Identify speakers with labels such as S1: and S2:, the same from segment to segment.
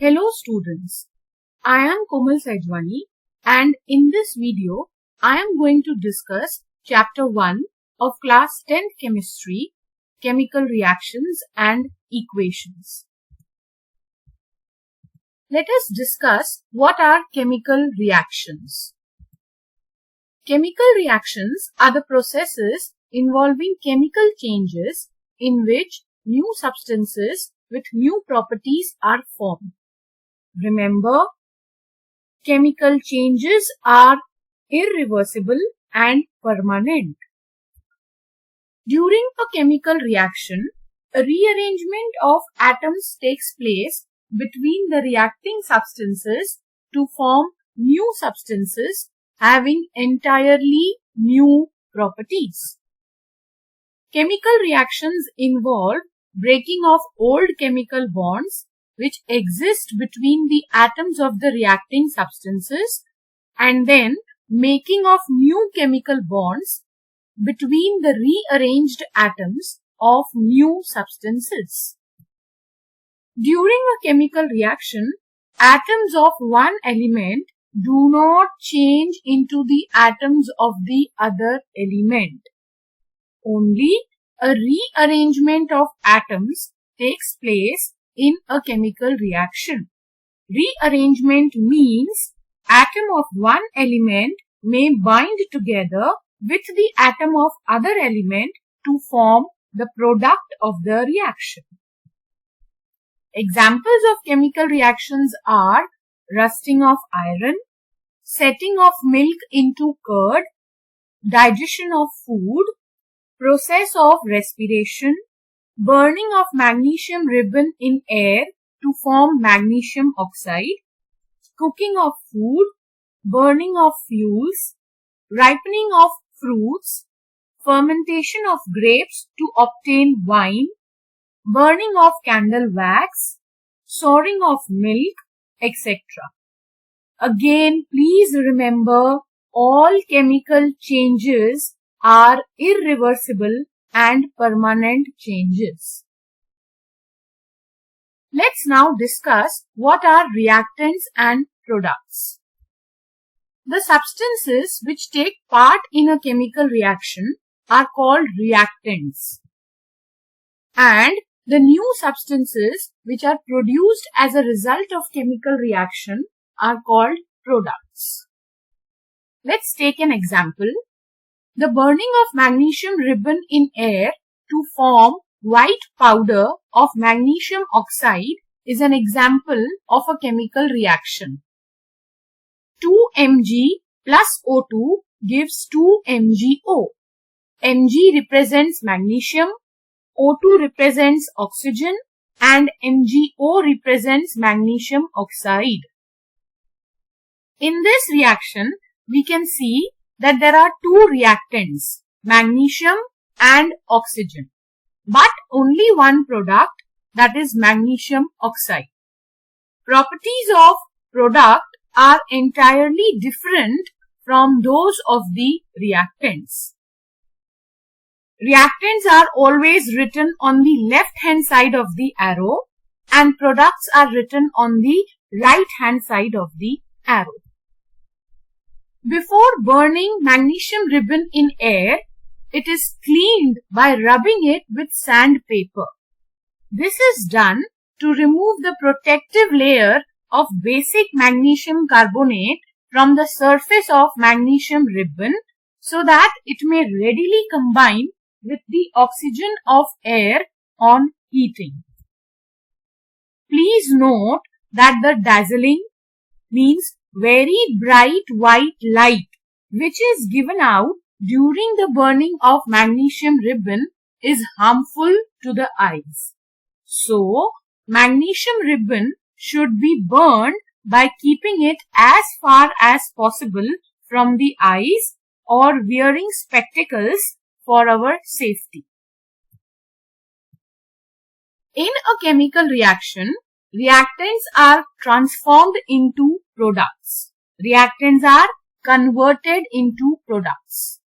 S1: Hello students, I am Komal Sejwani and in this video I am going to discuss chapter 1 of class 10th chemistry, chemical reactions and equations. Let us discuss what are chemical reactions. Chemical reactions are the processes involving chemical changes in which new substances with new properties are formed. Remember, chemical changes are irreversible and permanent. During a chemical reaction, a rearrangement of atoms takes place between the reacting substances to form new substances having entirely new properties. Chemical reactions involve breaking of old chemical bonds which exist between the atoms of the reacting substances and then making of new chemical bonds between the rearranged atoms of new substances. During a chemical reaction, atoms of one element do not change into the atoms of the other element. Only a rearrangement of atoms takes place in a chemical reaction. Rearrangement means atom of one element may bind together with the atom of other element to form the product of the reaction. Examples of chemical reactions are rusting of iron, setting of milk into curd, digestion of food, process of respiration, burning of magnesium ribbon in air to form magnesium oxide, cooking of food, burning of fuels, ripening of fruits, fermentation of grapes to obtain wine, burning of candle wax, souring of milk, etc. Again, please remember all chemical changes are irreversible and permanent changes. Let's now discuss what are reactants and products. The substances which take part in a chemical reaction are called reactants, and the new substances which are produced as a result of chemical reaction are called products. Let's take an example. The burning of magnesium ribbon in air to form white powder of magnesium oxide is an example of a chemical reaction. 2 Mg plus O2 gives 2 MgO. Mg represents magnesium, O2 represents oxygen, and MgO represents magnesium oxide. In this reaction, we can see that there are two reactants, magnesium and oxygen, but only one product, that is magnesium oxide. Properties of product are entirely different from those of the reactants. Reactants are always written on the left hand side of the arrow and products are written on the right hand side of the arrow. Before burning magnesium ribbon in air, it is cleaned by rubbing it with sandpaper. This is done to remove the protective layer of basic magnesium carbonate from the surface of magnesium ribbon so that it may readily combine with the oxygen of air on heating. Please note that the dazzling means very bright white light which is given out during the burning of magnesium ribbon is harmful to the eyes. So, magnesium ribbon should be burned by keeping it as far as possible from the eyes or wearing spectacles for our safety. In a chemical reaction, reactants are transformed into products. Reactants are converted into products.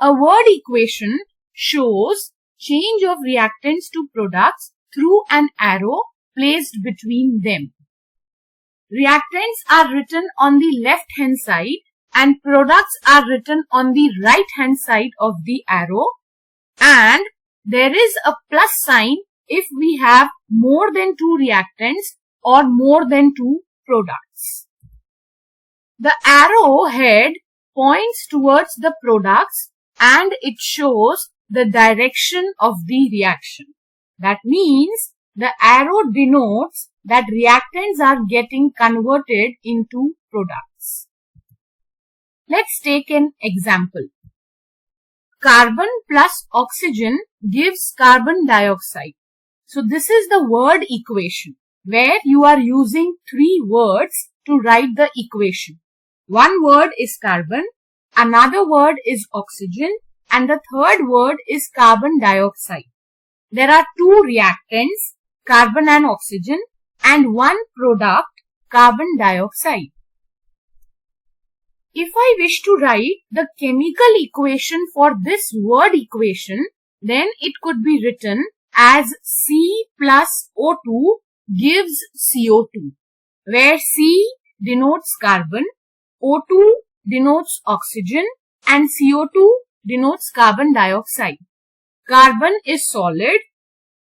S1: A word equation shows change of reactants to products through an arrow placed between them. reactants are written on the left hand side and products are written on the right hand side of the arrow, and there is a plus sign if we have more than 2 reactants or more than 2 products. The arrow head points towards the products and it shows the direction of the reaction. That means the arrow denotes that reactants are getting converted into products. Let's take an example. Carbon plus oxygen gives carbon dioxide. So this is the word equation where you are using 3 words to write the equation. One word is carbon, another word is oxygen, and the third word is carbon dioxide. There are 2 reactants, carbon and oxygen, and 1 product, carbon dioxide. If I wish to write the chemical equation for this word equation, then it could be written as C plus O2 gives CO2, where C denotes carbon, O2 denotes oxygen, and CO2 denotes carbon dioxide. Carbon is solid,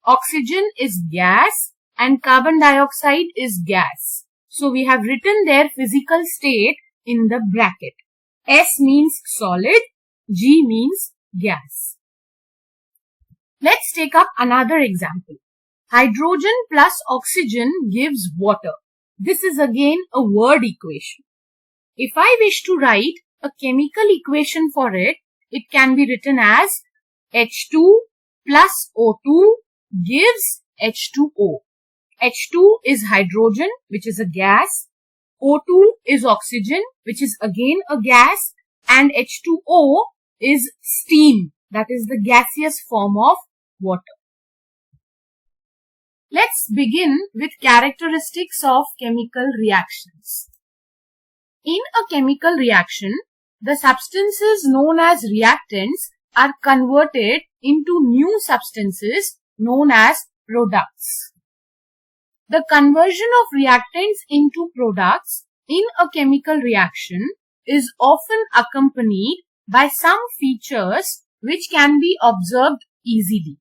S1: oxygen is gas, and carbon dioxide is gas. So we have written their physical state in the bracket. S means solid, G means gas. Let's take up another example. Hydrogen plus oxygen gives water. This is again a word equation. If I wish to write a chemical equation for it, it can be written as H2 plus O2 gives H2O. H2 is hydrogen, which is a gas. O2 is oxygen, which is again a gas. And H2O is steam, that is the gaseous form of water. Let's begin with characteristics of chemical reactions. In a chemical reaction, the substances known as reactants are converted into new substances known as products. The conversion of reactants into products in a chemical reaction is often accompanied by some features which can be observed easily.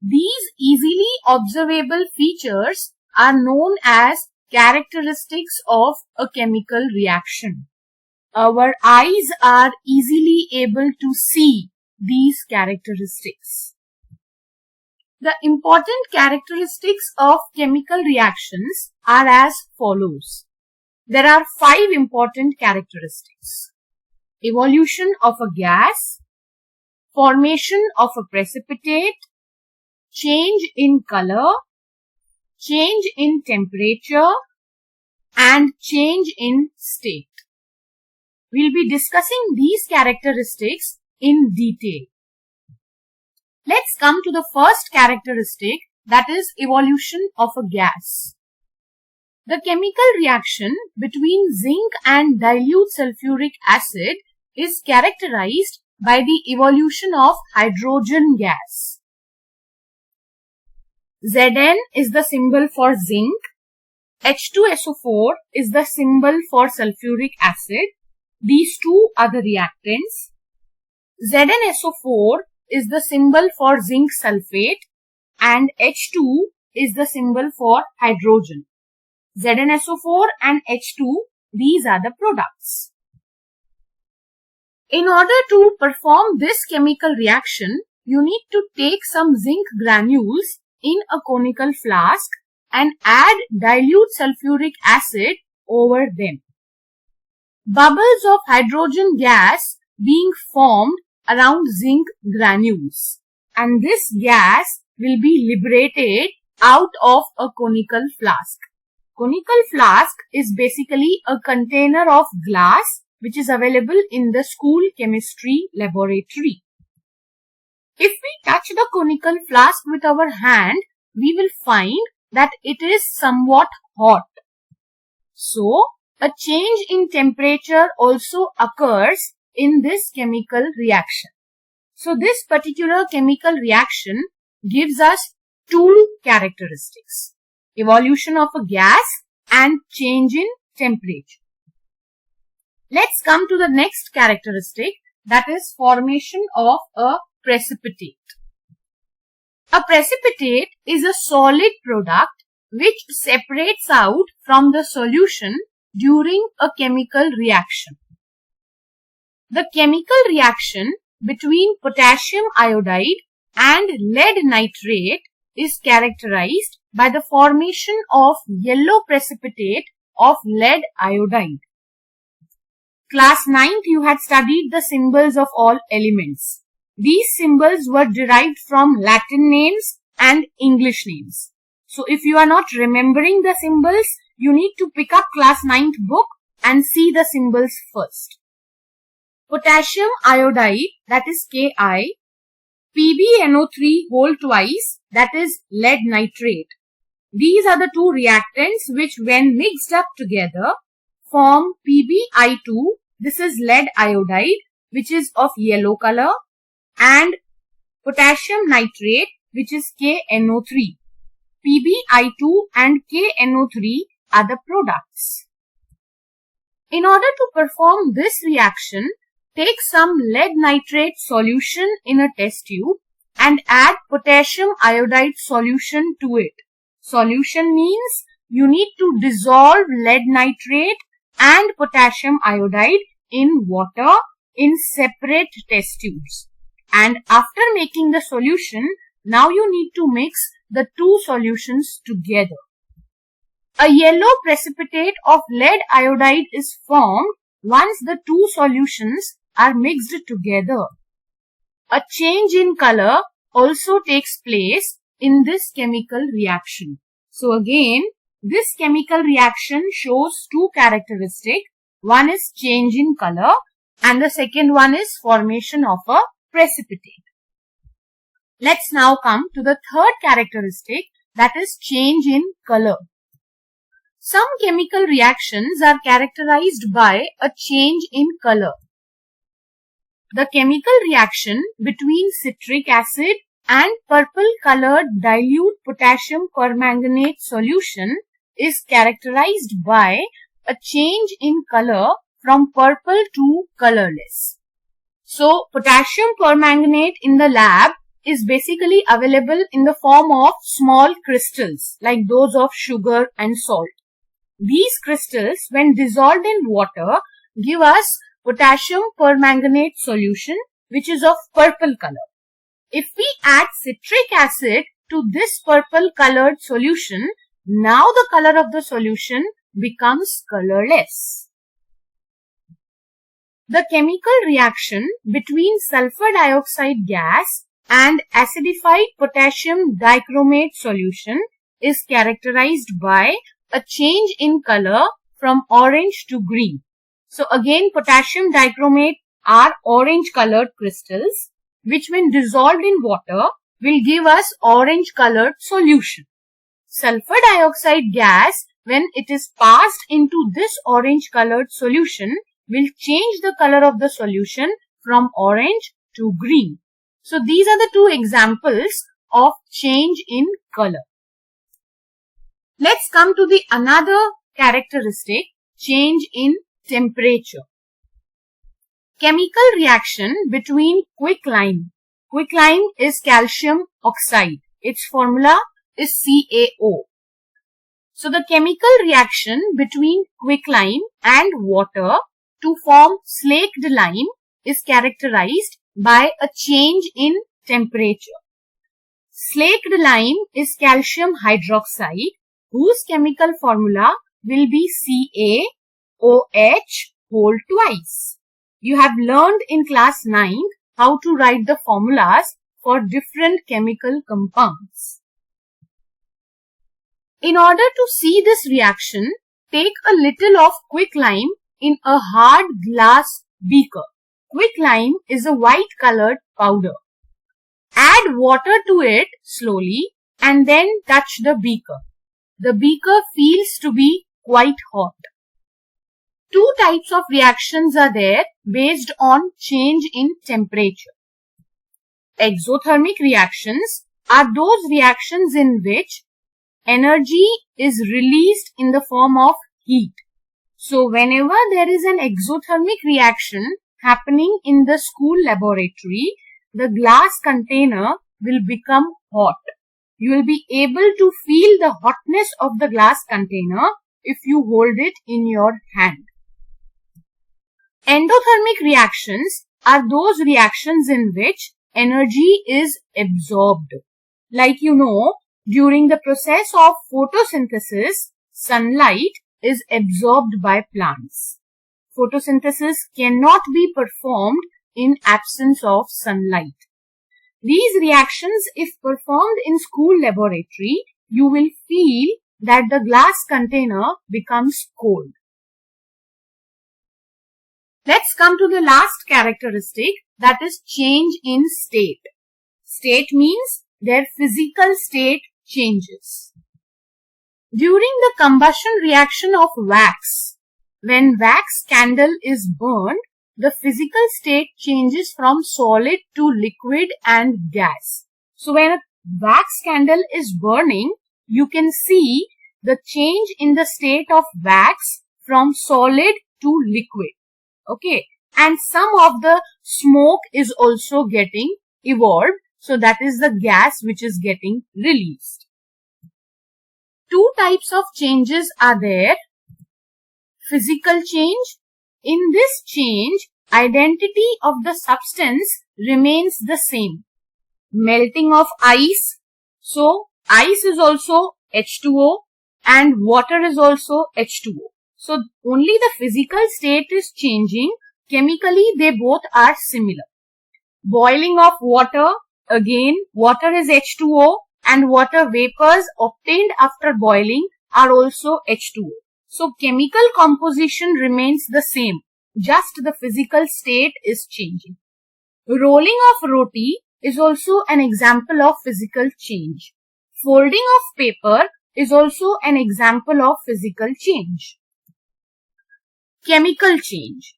S1: These easily observable features are known as characteristics of a chemical reaction. Our eyes are easily able to see these characteristics. The important characteristics of chemical reactions are as follows. There are 5 important characteristics. Evolution of a gas, formation of a precipitate, change in color, change in temperature, and change in state. We'll be discussing these characteristics in detail. Let's come to the first characteristic, that is evolution of a gas. The chemical reaction between zinc and dilute sulfuric acid is characterized by the evolution of hydrogen gas. Zn is the symbol for zinc, H2SO4 is the symbol for sulfuric acid. These two are the reactants. ZnSO4 is the symbol for zinc sulfate and H2 is the symbol for hydrogen. ZnSO4 and H2, these are the products. In order to perform this chemical reaction, you need to take some zinc granules in a conical flask and add dilute sulfuric acid over them. Bubbles of hydrogen gas being formed around zinc granules, and this gas will be liberated out of a conical flask. Conical flask is basically a container of glass which is available in the school chemistry laboratory. If we touch the conical flask with our hand, we will find that it is somewhat hot. So, a change in temperature also occurs in this chemical reaction. So, this particular chemical reaction gives us two characteristics: evolution of a gas and change in temperature. Let's come to the next characteristic, that is formation of a precipitate. A precipitate is a solid product which separates out from the solution during a chemical reaction. The chemical reaction between potassium iodide and lead nitrate is characterized by the formation of yellow precipitate of lead iodide. Class 9th, you had studied the symbols of all elements. These symbols were derived from Latin names and English names. So if you are not remembering the symbols, you need to pick up class 9th book and see the symbols first. Potassium iodide, that is Ki, PbNO3 whole twice, that is lead nitrate. These are the two reactants which when mixed up together form PbI2, this is lead iodide which is of yellow color, and potassium nitrate which is KNO3. PbI2 and KNO3 are the products. In order to perform this reaction, take some lead nitrate solution in a test tube and add potassium iodide solution to it. Solution means you need to dissolve lead nitrate and potassium iodide in water in separate test tubes. And after making the solution, now you need to mix the two solutions together. A yellow precipitate of lead iodide is formed once the two solutions are mixed together. A change in color also takes place in this chemical reaction. So again, this chemical reaction shows two characteristics. One is change in color and the second one is formation of a precipitate. Let's now come to the third characteristic, that is change in color. Some chemical reactions are characterized by a change in color. The chemical reaction between citric acid and purple colored dilute potassium permanganate solution is characterized by a change in color from purple to colorless. So, potassium permanganate in the lab is basically available in the form of small crystals like those of sugar and salt. These crystals, when dissolved in water, give us potassium permanganate solution which is of purple color. If we add citric acid to this purple colored solution, now the color of the solution becomes colorless. The chemical reaction between sulfur dioxide gas and acidified potassium dichromate solution is characterized by a change in color from orange to green. So again, potassium dichromate are orange colored crystals which when dissolved in water will give us orange colored solution. Sulfur dioxide gas, when it is passed into this orange colored solution, will change the color of the solution from orange to green. So these are the two examples of change in color. Let's come to the another characteristic, change in temperature. Chemical reaction between quicklime. Quicklime is calcium oxide. Its formula is CaO. So the chemical reaction between quicklime and water to form slaked lime is characterized by a change in temperature. Slaked lime is calcium hydroxide whose chemical formula will be CaOH whole twice. You have learned in class 9 how to write the formulas for different chemical compounds. In order to see this reaction, take a little of quicklime in a hard glass beaker. Quicklime is a white colored powder. Add water to it slowly and then touch the beaker. The beaker feels to be quite hot. Two types of reactions are there based on change in temperature. Exothermic reactions are those reactions in which energy is released in the form of heat. So whenever there is an exothermic reaction happening in the school laboratory, the glass container will become hot. You will be able to feel the hotness of the glass container if you hold it in your hand. Endothermic reactions are those reactions in which energy is absorbed. Like you know, during the process of photosynthesis, sunlight is absorbed by plants. Photosynthesis cannot be performed in absence of sunlight. These reactions, if performed in school laboratory, you will feel that the glass container becomes cold. Let's come to the last characteristic, that is change in state. State means their physical state changes. During the combustion reaction of wax, when wax candle is burned, the physical state changes from solid to liquid and gas. So when a wax candle is burning, you can see the change in the state of wax from solid to liquid. Okay, and some of the smoke is also getting evolved. So that is the gas which is getting released. Two types of changes are there. Physical change. In this change, identity of the substance remains the same. Melting of ice. So ice is also H2O and water is also H2O. So only the physical state is changing. Chemically, they both are similar. Boiling of water. Again, water is H2O and water vapors obtained after boiling are also H2O. So chemical composition remains the same. Just the physical state is changing. Rolling of roti is also an example of physical change. Folding of paper is also an example of physical change. Chemical change.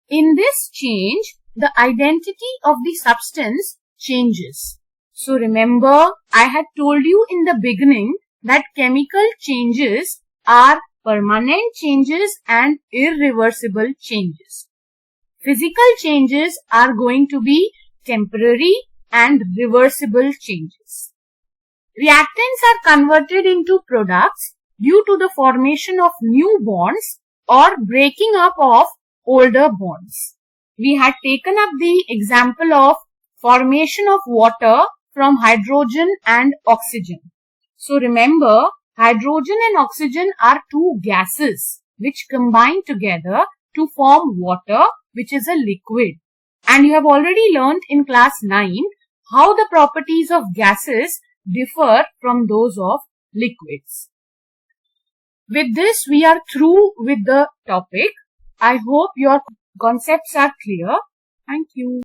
S1: In this change, the identity of the substance changes. So remember, I had told you in the beginning that chemical changes are permanent changes and irreversible changes. Physical changes are going to be temporary and reversible changes. Reactants are converted into products due to the formation of new bonds or breaking up of older bonds. We had taken up the example of formation of water from hydrogen and oxygen. So remember, hydrogen and oxygen are two gases which combine together to form water, which is a liquid. And you have already learnt in class 9 how the properties of gases differ from those of liquids. With this, we are through with the topic. I hope your concepts are clear. Thank you.